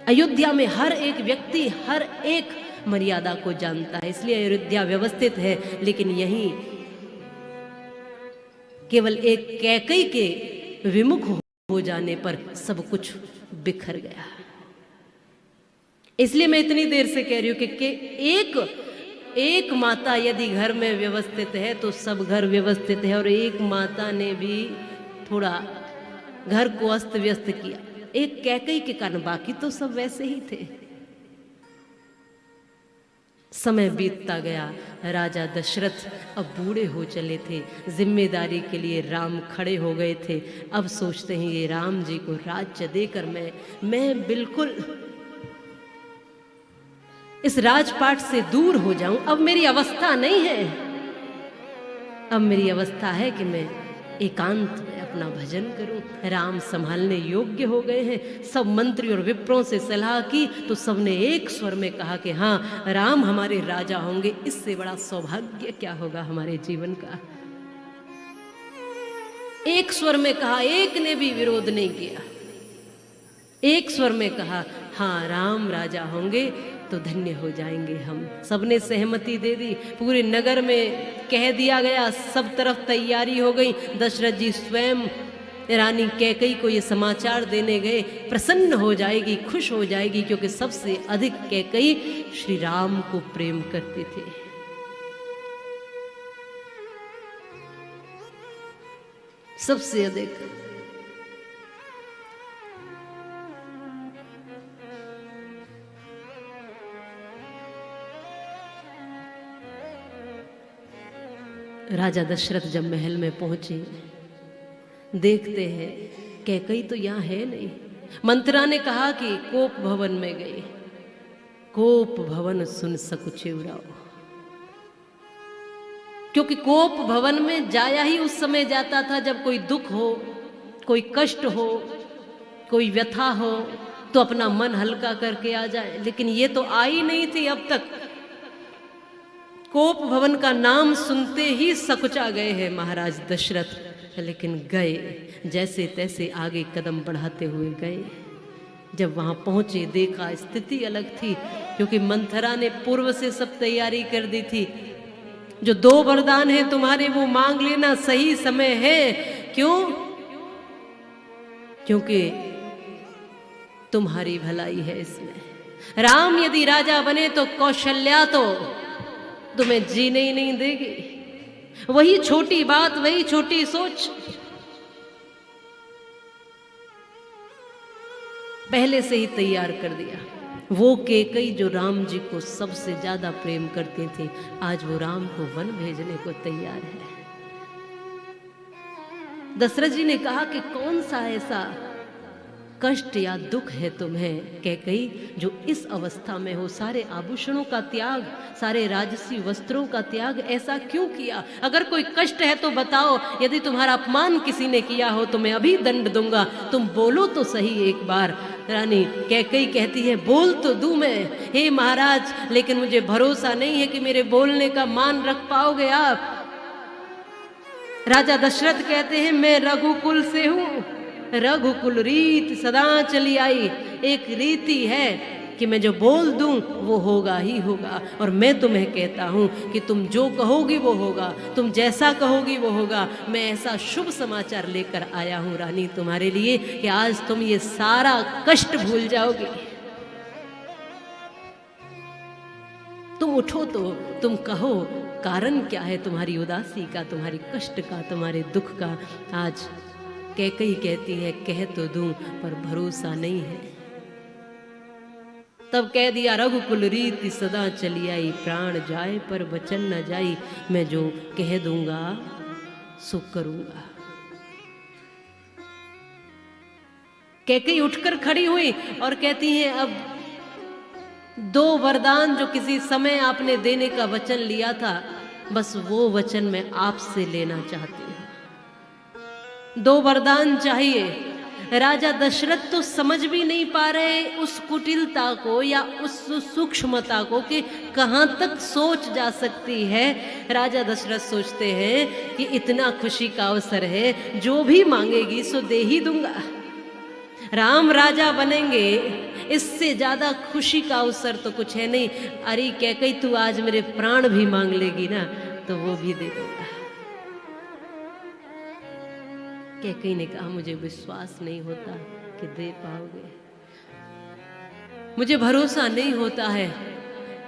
अयोध्या में हर एक व्यक्ति हर एक मर्यादा को जानता है, इसलिए अयोध्या व्यवस्थित है। लेकिन यहीं केवल एक कैकई के विमुख हो जाने पर सब कुछ बिखर गया। इसलिए मैं इतनी देर से कह रही हूं कि एक माता यदि घर में व्यवस्थित है तो सब घर व्यवस्थित है, और एक माता ने भी थोड़ा घर को अस्त व्यस्त किया, एक कैकई के कारण, बाकी तो सब वैसे ही थे। समय बीतता गया, राजा दशरथ अब बूढ़े हो चले थे, जिम्मेदारी के लिए राम खड़े हो गए थे। अब सोचते हैं ये राम जी को राज्य देकर मैं बिल्कुल इस राजपाट से दूर हो जाऊं। अब मेरी अवस्था नहीं है, अब मेरी अवस्था है कि मैं एकांत में अपना भजन करूं। राम संभालने योग्य हो गए हैं। सब मंत्री और विप्रों से सलाह की तो सबने एक स्वर में कहा कि हाँ, राम हमारे राजा होंगे। इससे बड़ा सौभाग्य क्या होगा हमारे जीवन का। एक स्वर में कहा, एक ने भी विरोध नहीं किया। एक स्वर में कहा हाँ, राम राजा होंगे तो धन्य हो जाएंगे हम। सबने सहमति दे दी। पूरे नगर में कह दिया गया, सब तरफ तैयारी हो गई। दशरथ जी स्वयं रानी कैकई को ये समाचार देने गए। प्रसन्न हो जाएगी, खुश हो जाएगी, क्योंकि सबसे अधिक कैकई श्री राम को प्रेम करते थे। सबसे अधिक। राजा दशरथ जब महल में पहुंचे, देखते हैं कैकई तो यहाँ है नहीं। मंत्रा ने कहा कि कोप भवन में गए। कोप भवन सुन सकुचे उड़ाओ, क्योंकि कोप भवन में जाया ही उस समय जाता था जब कोई दुख हो, कोई कष्ट हो, कोई व्यथा हो, तो अपना मन हल्का करके आ जाए। लेकिन ये तो आई नहीं थी अब तक। कोप भवन का नाम सुनते ही सकुचा गए हैं महाराज दशरथ। लेकिन गए, जैसे तैसे आगे कदम बढ़ाते हुए गए। जब वहां पहुंचे, देखा स्थिति अलग थी, क्योंकि मंथरा ने पूर्व से सब तैयारी कर दी थी। जो 2 वरदान हैं तुम्हारे, वो मांग लेना, सही समय है। क्यों? क्योंकि तुम्हारी भलाई है इसमें। राम यदि राजा बने तो कौशल्या तो तुम्हें जीने ही नहीं देगी। वही छोटी बात, वही छोटी सोच पहले से ही तैयार कर दिया। वो कैकई जो राम जी को सबसे ज्यादा प्रेम करते थे, आज वो राम को वन भेजने को तैयार है। दशरथ जी ने कहा कि कौन सा ऐसा कष्ट या दुख है तुम्हें कैकई, जो इस अवस्था में हो। सारे आभूषणों का त्याग, सारे राजसी वस्त्रों का त्याग, ऐसा क्यों किया? अगर कोई कष्ट है तो बताओ। यदि तुम्हारा अपमान किसी ने किया हो तो मैं अभी दंड दूंगा। तुम बोलो तो सही एक बार। रानी कैकई कहती है, बोल तो दूं मैं हे महाराज, लेकिन मुझे भरोसा नहीं है कि मेरे बोलने का मान रख पाओगे आप। राजा दशरथ कहते हैं, मैं रघुकुल से हूं। रघुकुल रीत सदा चली आई। एक रीति है कि मैं जो बोल दूं वो होगा ही होगा। और मैं तुम्हें कहता हूं कि तुम जो कहोगी वो होगा, तुम जैसा कहोगी वो होगा। मैं ऐसा शुभ समाचार लेकर आया हूं रानी तुम्हारे लिए कि आज तुम ये सारा कष्ट भूल जाओगी। तुम उठो तो तुम कहो, कारण क्या है तुम्हारी उदासी का, तुम्हारी कष्ट का, तुम्हारे दुख का। आज कैकई कहती है, कह तो दूं पर भरोसा नहीं है। तब कह दिया, रघुकुल रीति सदा चली आई, प्राण जाए पर वचन न जाई। मैं जो कह दूंगा सो करूंगा। कैकई उठकर खड़ी हुई और कहती है, अब 2 वरदान जो किसी समय आपने देने का वचन लिया था, बस वो वचन मैं आपसे लेना चाहती हूं। 2 वरदान चाहिए। राजा दशरथ तो समझ भी नहीं पा रहे उस कुटिलता को या उस सूक्ष्मता को कि कहां तक सोच जा सकती है। राजा दशरथ सोचते हैं कि इतना खुशी का अवसर है, जो भी मांगेगी सो दे ही दूंगा। राम राजा बनेंगे, इससे ज्यादा खुशी का अवसर तो कुछ है नहीं। अरे कैकई तू आज मेरे प्राण भी मांग लेगी ना तो वो भी दे दूंगा। कैकई ने कहा मुझे विश्वास नहीं होता कि दे पाओगे, मुझे भरोसा नहीं होता है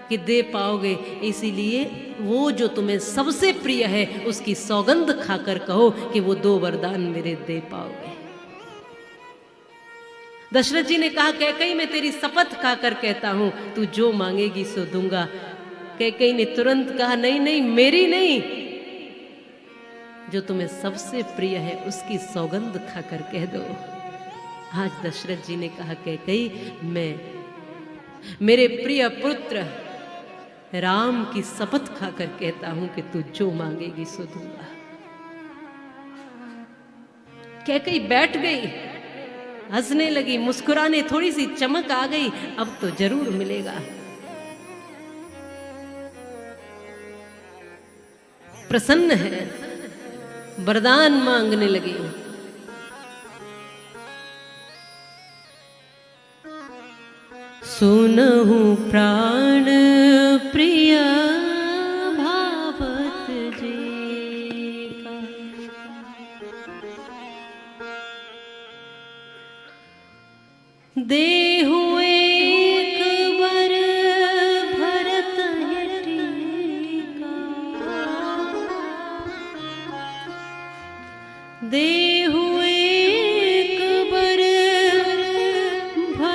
कि दे पाओगे, इसीलिए वो जो तुम्हें सबसे प्रिय है उसकी सौगंध खाकर कहो कि वो 2 वरदान मेरे दे पाओगे। दशरथ जी ने कहा कैकई मैं तेरी शपथ खाकर कहता हूं तू जो मांगेगी सो दूंगा। कैकई ने तुरंत कहा नहीं नहीं मेरी नहीं, जो तुम्हें सबसे प्रिय है उसकी सौगंध खाकर कह दो। आज दशरथ जी ने कहा कैकई मैं मेरे प्रिय पुत्र राम की शपथ खाकर कहता हूं कि तू जो मांगेगी सो दूंगा। कैकई बैठ गई, हंसने लगी, मुस्कुराने, थोड़ी सी चमक आ गई, अब तो जरूर मिलेगा। प्रसन्न है, वरदान मांगने लगी। सुनहु प्राण प्रिय भावत जी का, देहु एक बर भरत टीका, देहु एक बर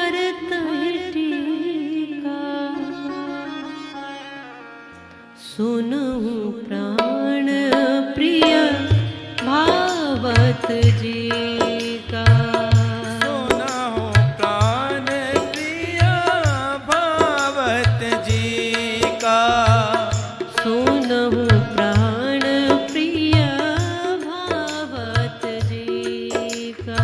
भरत टीका, सुनहु प्राण प्रिय भावत जी का।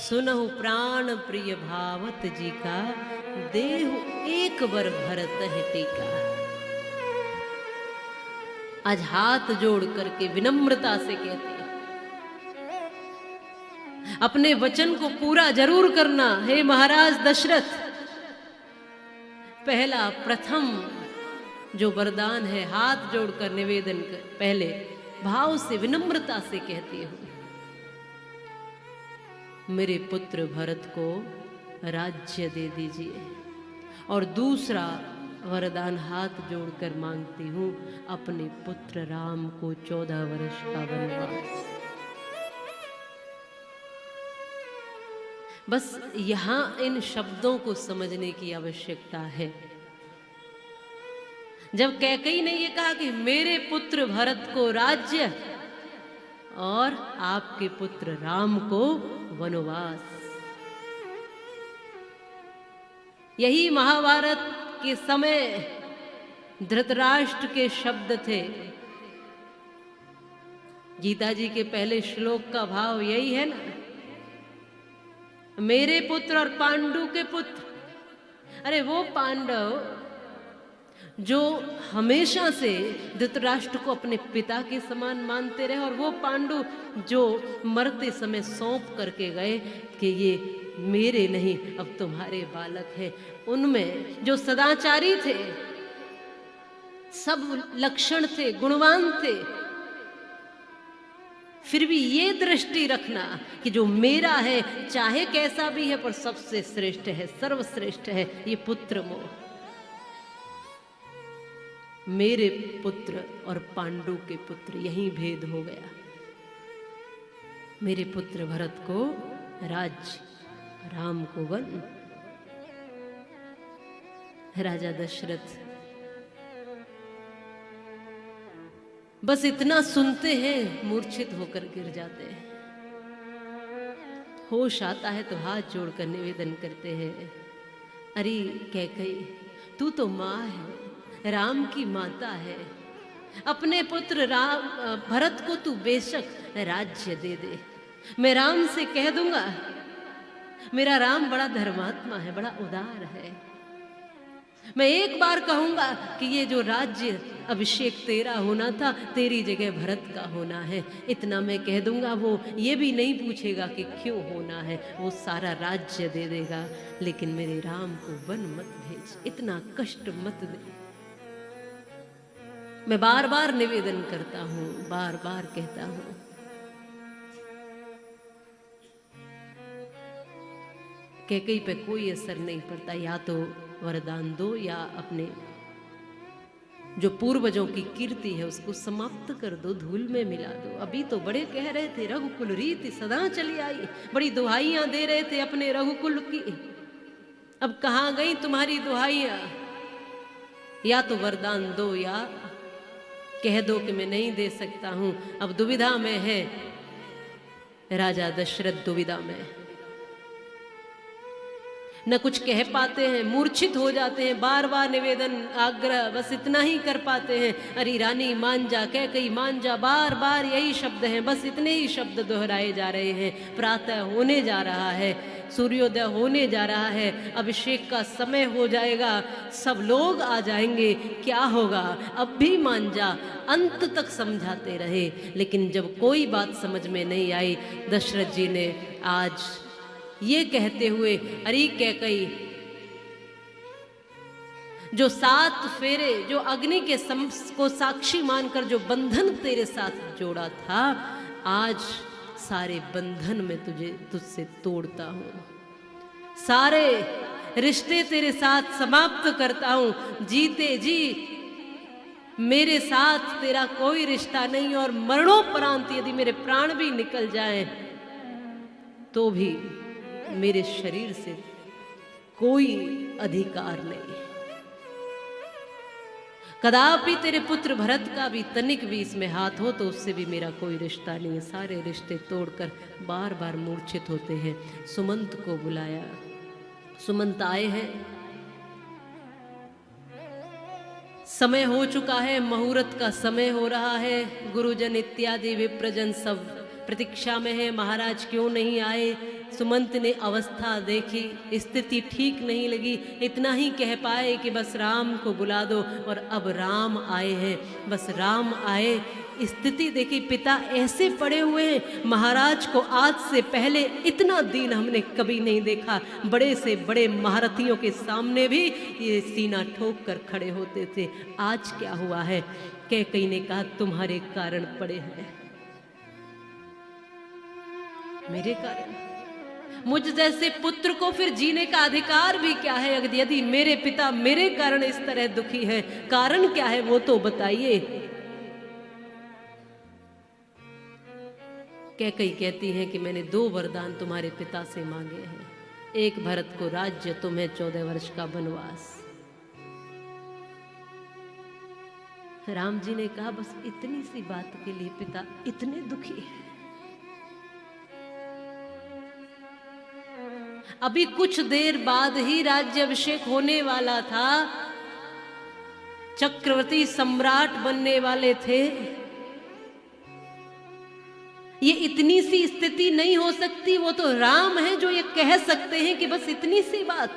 सुनहु प्राण प्रिय भावत जी का, देहु एक बर भरत है टीका। आज हाथ जोड़ करके विनम्रता से कहते हैं अपने वचन को पूरा जरूर करना। हे महाराज दशरथ, पहला प्रथम जो वरदान है हाथ जोड़कर निवेदन कर, पहले भाव से विनम्रता से कहती हूं, मेरे पुत्र भरत को राज्य दे दीजिए। और दूसरा वरदान हाथ जोड़कर मांगती हूं, अपने पुत्र राम को 14 वर्ष का वनवास। बस यहां इन शब्दों को समझने की आवश्यकता है। जब कैकेयी ने ये कहा कि मेरे पुत्र भरत को राज्य और आपके पुत्र राम को वनवास, यही महाभारत के समय धृतराष्ट्र के शब्द थे। गीता जी के पहले श्लोक का भाव यही है ना, मेरे पुत्र और पांडु के पुत्र। अरे वो पांडव जो हमेशा से धृतराष्ट्र को अपने पिता के समान मानते रहे, और वो पांडु जो मरते समय सौंप करके गए कि ये मेरे नहीं अब तुम्हारे बालक हैं, उनमें जो सदाचारी थे, सब लक्षण थे, गुणवान थे, फिर भी ये दृष्टि रखना कि जो मेरा है चाहे कैसा भी है पर सबसे श्रेष्ठ है, सर्वश्रेष्ठ है, ये पुत्र मोह। मेरे पुत्र और पांडु के पुत्र, यही भेद हो गया। मेरे पुत्र भरत को राज्य, राम को वन। राजा दशरथ बस इतना सुनते हैं, मूर्छित होकर गिर जाते हैं। होश आता है तो हाथ जोड़कर निवेदन करते हैं, अरे कैकेयी तू तो माँ है, राम की माता है, अपने पुत्र राम भरत को तू बेशक राज्य दे दे। मैं राम से कह दूंगा, मेरा राम बड़ा धर्मात्मा है, बड़ा उदार है। मैं एक बार कहूंगा कि ये जो राज्य अभिषेक तेरा होना था, तेरी जगह भरत का होना है, इतना मैं कह दूंगा। वो ये भी नहीं पूछेगा कि क्यों होना है, वो सारा राज्य दे देगा। लेकिन मेरे राम को वन मत भेज, इतना कष्ट मत दे। मैं बार बार निवेदन करता हूं, बार बार कहता हूं। कैकेयी पे कोई असर नहीं पड़ता, या तो वरदान दो या अपने जो पूर्वजों की कीर्ति है उसको समाप्त कर दो, धूल में मिला दो। अभी तो बड़े कह रहे थे रघुकुल रीति सदा चली आई, बड़ी दुहाइयां दे रहे थे अपने रघुकुल की। अब कहां गई तुम्हारी दुहाइयां? या तो वरदान दो या कह दो कि मैं नहीं दे सकता हूं। अब दुविधा में है राजा दशरथ, दुविधा में, न कुछ कह पाते हैं, मूर्छित हो जाते हैं, बार बार निवेदन आग्रह बस इतना ही कर पाते हैं, अरे रानी मान जा, कैकेयी मान जा, बार बार यही शब्द हैं, बस इतने ही शब्द दोहराए जा रहे हैं। प्रातः होने जा रहा है, सूर्योदय होने जा रहा है, अभिषेक का समय हो जाएगा, सब लोग आ जाएंगे, क्या होगा, अब भी मान जा। अंत तक समझाते रहे, लेकिन जब कोई बात समझ में नहीं आई, दशरथ जी ने आज ये कहते हुए, अरे कैकेयी जो 7 फेरे, जो अग्नि के को साक्षी मानकर जो बंधन तेरे साथ जोड़ा था, आज सारे बंधन में तुझसे तोड़ता हूं, सारे रिश्ते तेरे साथ समाप्त करता हूं। जीते जी मेरे साथ तेरा कोई रिश्ता नहीं, और मरणोपरांत यदि मेरे प्राण भी निकल जाएं तो भी मेरे शरीर से कोई अधिकार नहीं। कदापि तेरे पुत्र भरत का भी तनिक भी इसमें हाथ हो तो उससे भी मेरा कोई रिश्ता नहीं है। सारे रिश्ते तोड़कर बार बार मूर्छित होते हैं। सुमंत को बुलाया, सुमंत आए हैं, समय हो चुका है, मुहूर्त का समय हो रहा है, गुरुजन इत्यादि विप्रजन सब प्रतीक्षा में है, महाराज क्यों नहीं आए। सुमंत ने अवस्था देखी, स्थिति ठीक नहीं लगी, इतना ही कह पाए कि बस राम को बुला दो, और अब राम आए हैं, बस राम आए। स्थिति देखी, पिता ऐसे पड़े हुए हैं, महाराज को आज से पहले इतना दीन हमने कभी नहीं देखा। बड़े से बड़े महारथियों के सामने भी ये सीना ठोक कर खड़े होते थे, आज क्या हुआ है। कैकेयी ने कहा तुम्हारे कारण पड़े हैं, मेरे कारण। मुझ जैसे पुत्र को फिर जीने का अधिकार भी क्या है? यदि मेरे पिता मेरे कारण इस तरह दुखी है, कारण क्या है वो तो बताइए। कैकेयी कहती है कि मैंने 2 वरदान तुम्हारे पिता से मांगे हैं, एक भरत को राज्य, तुम्हें 14 वर्ष का वनवास। राम जी ने कहा बस इतनी सी बात के लिए पिता इतने दुखी है। अभी कुछ देर बाद ही राज्याभिषेक होने वाला था, चक्रवर्ती सम्राट बनने वाले थे। ये इतनी सी स्थिति नहीं हो सकती, वो तो राम है जो ये कह सकते हैं कि बस इतनी सी बात।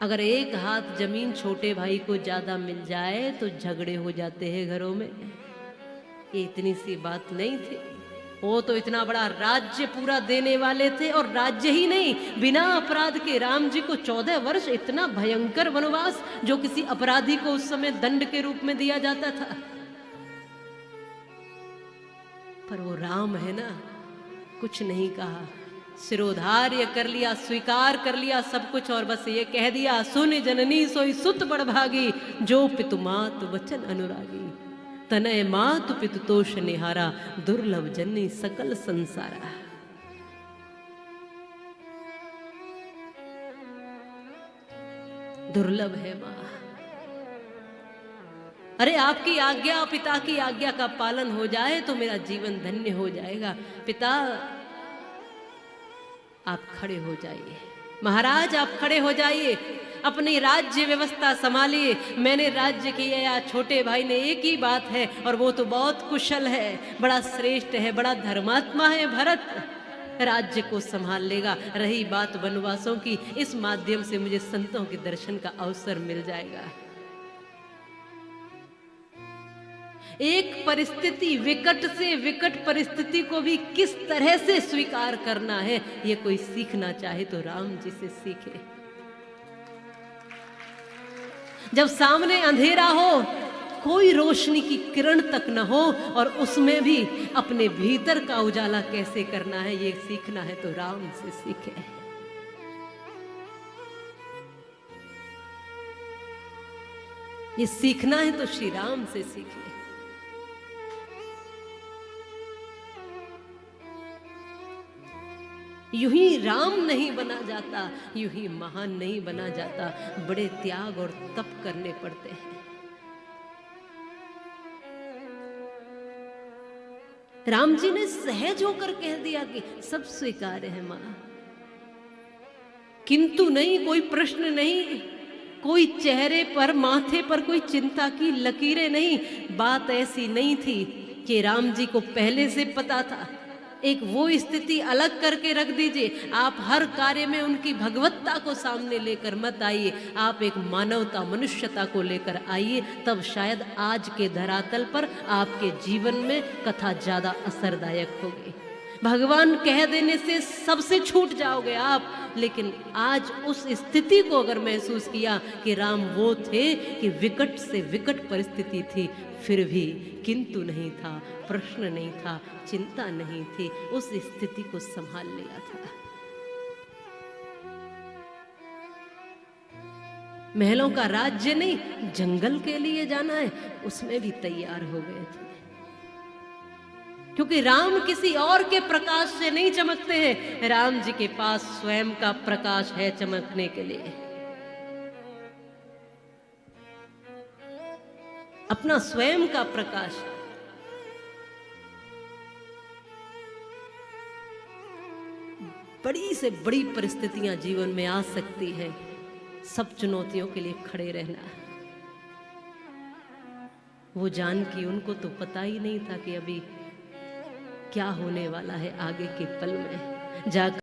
अगर एक हाथ जमीन छोटे भाई को ज्यादा मिल जाए तो झगड़े हो जाते हैं घरों में। ये इतनी सी बात नहीं थी, वो तो इतना बड़ा राज्य पूरा देने वाले थे, और राज्य ही नहीं, बिना अपराध के राम जी को 14 वर्ष, इतना भयंकर वनवास जो किसी अपराधी को उस समय दंड के रूप में दिया जाता था। पर वो राम है ना, कुछ नहीं कहा, सिरोधार्य कर लिया, स्वीकार कर लिया सब कुछ, और बस ये कह दिया सुन जननी सोई सुत बड़भागी, जो पितु मात वचन अनुरागी, तनय मातु पितु तोष निहारा, दुर्लभ जननी सकल संसारा। दुर्लभ है मां। अरे आपकी आज्ञा, पिता की आज्ञा का पालन हो जाए तो मेरा जीवन धन्य हो जाएगा। पिता आप खड़े हो जाइए, महाराज आप खड़े हो जाइए, अपनी राज्य व्यवस्था संभालिए। मैंने राज्य किया या छोटे भाई ने, एक ही बात है, और वो तो बहुत कुशल है, बड़ा श्रेष्ठ है, बड़ा धर्मात्मा है भरत, राज्य को संभाल लेगा। रही बात वनवासों की, इस माध्यम से मुझे संतों के दर्शन का अवसर मिल जाएगा। एक परिस्थिति, विकट से विकट परिस्थिति को भी किस तरह से स्वीकार करना है, ये कोई सीखना चाहे तो राम जी से सीखे। जब सामने अंधेरा हो, कोई रोशनी की किरण तक न हो, और उसमें भी अपने भीतर का उजाला कैसे करना है, ये सीखना है तो राम से सीखे। ये सीखना है तो श्री राम से सीखे। यूं ही राम नहीं बना जाता, यूं ही महान नहीं बना जाता, बड़े त्याग और तप करने पड़ते हैं। राम जी ने सहज होकर कह दिया कि सब स्वीकार है मां, किंतु नहीं, कोई प्रश्न नहीं, कोई चेहरे पर, माथे पर कोई चिंता की लकीरें नहीं। बात ऐसी नहीं थी कि राम जी को पहले से पता था। एक वो स्थिति अलग करके रख दीजिए, आप हर कार्य में उनकी भगवत्ता को सामने लेकर मत आइए, आप एक मानवता, मनुष्यता को लेकर आइए, तब शायद आज के धरातल पर आपके जीवन में कथा ज्यादा असरदायक होगी। भगवान कह देने से सबसे छूट जाओगे आप, लेकिन आज उस स्थिति को अगर महसूस किया कि राम वो थे कि विकट से विकट परिस्थिति थी, फिर भी किंतु नहीं था, प्रश्न नहीं था, चिंता नहीं थी, उस स्थिति को संभाल लिया था। महलों का राज्य नहीं, जंगल के लिए जाना है, उसमें भी तैयार हो गए थे, क्योंकि राम किसी और के प्रकाश से नहीं चमकते हैं, राम जी के पास स्वयं का प्रकाश है चमकने के लिए। अपना स्वयं का प्रकाश। बड़ी से बड़ी परिस्थितियां जीवन में आ सकती हैं, सब चुनौतियों के लिए खड़े रहना। वो जानकी, उनको तो पता ही नहीं था कि अभी क्या होने वाला है आगे के पल में। जाकर